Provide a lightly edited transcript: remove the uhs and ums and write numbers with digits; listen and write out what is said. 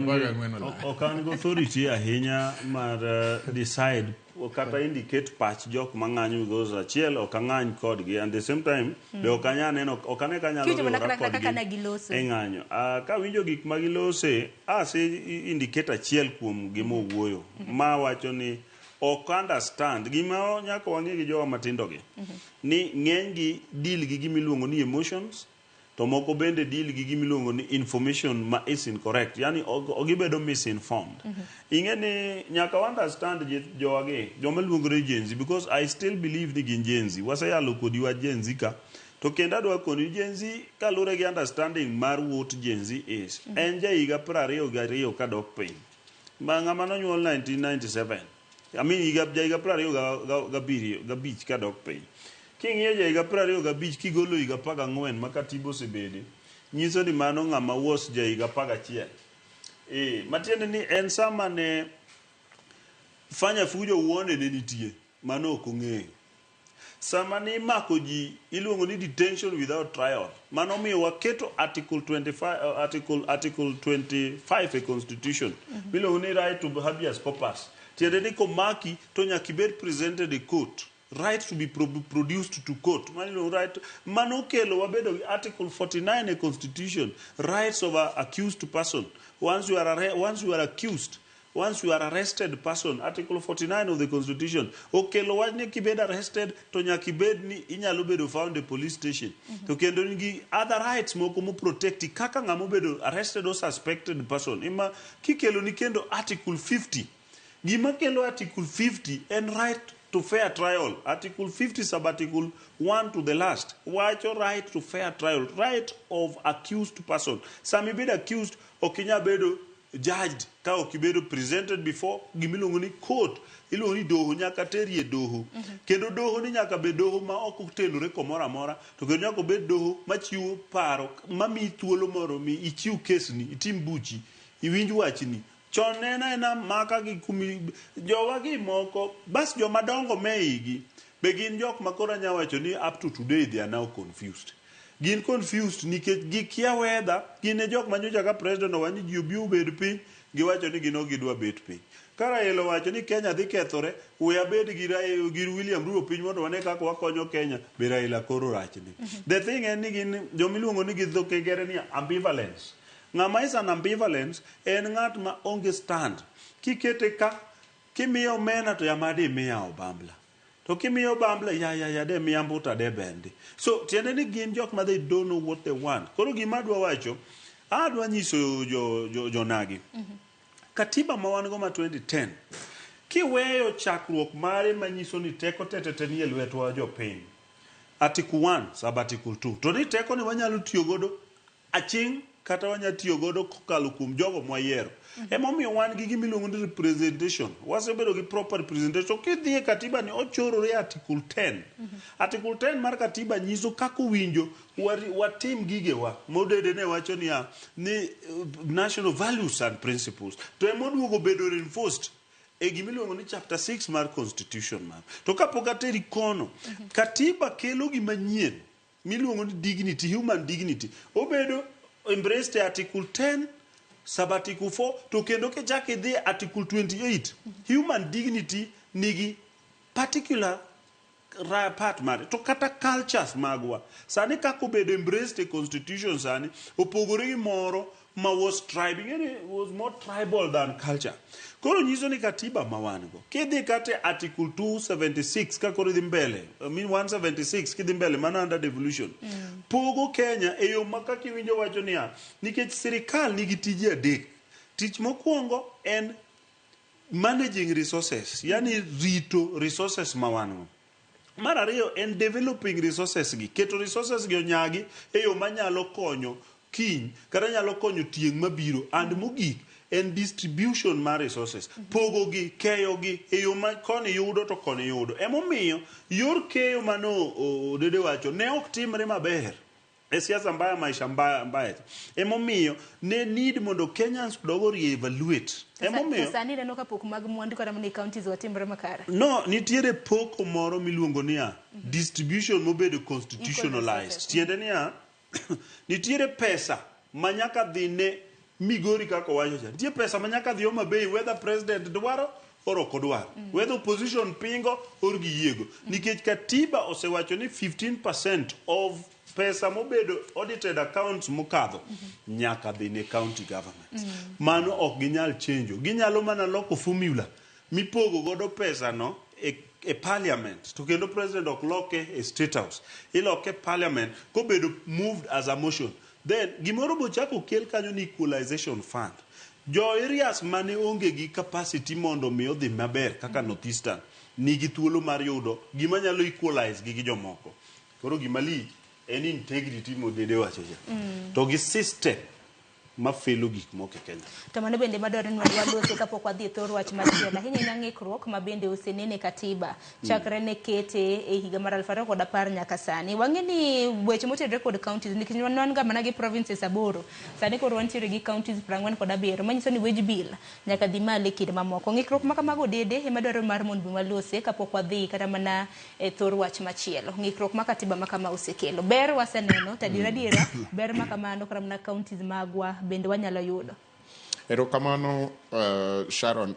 Okan go authority ahinya mar decide kata indicate patch jok mang'anyo goes achiel okang'any kodgi and the same time be okanya neno okane kanyalo kodgi eng'anyo ka winjo gik magilose ase indicate achiel kuom gimo wuoyo ma wacho ni ok understand gima nyaka wang'e gi jowa matindo gi ni ng'eny gi deal gi gimiluongo ni emotions to moko bende deal gi gimiluongo ni information ma is incorrect yani ogibedo misinformed ing'e ni nyaka understand jowa gi joma luongore jenzi because I still believe ni gin jenzi waseyalo kodi wa jenzi ka to kendo adwa koni jenzi kalure gi understanding mar what jenzi is en jahiga 22 kadok piny ma ng'ama nonyuol 1997 I mean higa 22 kadok piny king'iyo jahiga 25 kigolo higa 14 ma Katiba osebede nyiso ni mano ng'ama wos jahiga 11 matiende ni en sama ne fanya fujo uone ne nitie mano ok ong'eyo sama ni mako ji iluongo ni detention without trial mano miyo waketo article 25 e constitution miluongo ni right to habeas corpus tiende ni komaki to nyaka ibed presented in court right to be produced to court mano kelo wabedo gi article 49 e constitution rights of an accused person once you are accused once you are arrested person article 49 of the constitution okelo wach ni kibed arrested to nyaka ibed ni inyalo bedo found a police station to kendo nigi other rights moko mo protect kaka ng'amo bedo arrested or suspected person ima kikelo ni kendo article 50 gima kelo article 50 en right to fair trial article 50 sabbatical 1 to the last wacho right to fair trial right of accused person sami bedo accused okinya bedo judged ka okibedo presented before gimiluongo ni court iluongo ni doho nyaka terie doho kendo doho ni nyaka bed doho ma ok otenore komoro amora to kendo nyaka bed doho machiwo paro mami thuolo moro mi ichiw kesni itim buchi iwinj wachni chon ena maka gi kumi jowa gi moko bas joma dongo meigi be gin jok makora nyawacho ni up to today they are now confused gin confused nikech gikia whether gin e jok manyocha ka president owani ji obi ubed piny giwacho ni gino gidwa bet piny Karaelo wacho ni Kenya dhi kethore we abed gi William Ruto piny mondo wane kaka wakonyo Kenya be Raila koro rachni the thing en ni gin jomiluongo ni gidhoke gere ni ambivalence ng'ama is an ambivalence en ng'at ma onge stand kikete ka kimiyo mena to yamade miya obambla to kimiyo obambla ya de miya mbuta de bendi so tiende ni gin jok ma they don't know what they want koro gima adwa wacho adwa nyiso jonagi Katiba ma wan go ma 2010 kiweyo chakruok mare manyiso ni teko tetete ni elwetwa jopiny article 1 sub article 2 to ni teko ni wanyalo tiyo godo aching kata wanya tiyo godo kokalo kuom jogo mwayiero emomiyo wan gi gimiluongo ni representation wasebedo gi proper representation kidhi Katiba ni ochorore article 10 article 10 mar Katiba nyiso kako winjo watim gigewa modede ne wacho ni national values and principles to emoduogo bedo reinforced e gimiluongo ni chapter 6 mar constitution mar to kapok ateri kono Katiba kelo gimanyien miluongo ni dignity human dignity obedo embraced article 10 sub article 4 to kendo ke chake the article 28 human dignity nigi particular part mare to kata cultures magwa sani kako bedo embraced a constitution sani opogore gi moro ma was tribing and it was more tribal than culture koro nyiso ni Katiba mawango kidhi kate article 276 ka koro dhi mbele I mean 176 kidhi mbele mana under devolution pogo Kenya e yo maka kiwinjo wacho niya nikech sirikal nigi tije adek tich mokuongo en managing resources yani rito resources mawango mar ariyo en developing resources gi keto resources gi onyagi e yo manyalo konyo kiny kata nyalo konyo tieng mabiro and mogik en distribution mar resources pogo gi keyo gi e yo ma koni yudo to koni yudo emomiyo yor keyo mano dede wacho ne ok timre maber e siasa mbaya maisha mbaya emomiyo ne need mondo Kenyans dogo re-evaluate emomiyo sani neno ka pok mag mwandu kata mani counties watimre makara no nitiere poko moro miluongo niya distribution mobedo constitutionalized tiende niya nitiere pesa manyaka dhine Migori kako wacho cha. Tie pesa manyaka dhi Homa Bay whether president dwaro or ok odwaro. Whether opposition pingo or giyiego. Nikech Katiba osewacho ni 15% of pesa mobedo audited accounts mokadho nyaka dhi ne county governments. Mano ok ginyal chenjo. Ginyalo mana loko formula mipogo godo pesa no e parliament to kendo president ok loke e state house. Iloke parliament kobedo moved as a motion. Then gimoro bochako kel kanyo ni equalization fund. Jo areas mane onge gi capacity mondo mi odhi maber kaka northeastern nigi thuolo mar yudo gima nyalo equalize gi jomoko. Koro gima li en integrity modede wacho ja. To gi system ma felo gik moko e Kenya. To mano bende madwaro ni wadwose kapok wadhi e thor wach machielo. Ahinya ng'ikruok ma bende osenene Katiba chakre ne kete e higa mar 2010 nyaka sani. Wang'e ni weche motenore kod counties nikech wan ga mana gi provinces aboro. Sani koro wantiere gi counties 47 manyiso ni wage bill nyaka dhi malo e kinde mamoko. Ng'ikruok ma kamago dede ema dwaro mar mondo walose kapok wadhi kata mana e thor wach machielo. Ng'ikruok ma Katiba ma kama osekelo. Ber waseneno tadiera ber ma kamano kara mana counties magwa bende wanyalo yudo. Erokamano Sharon.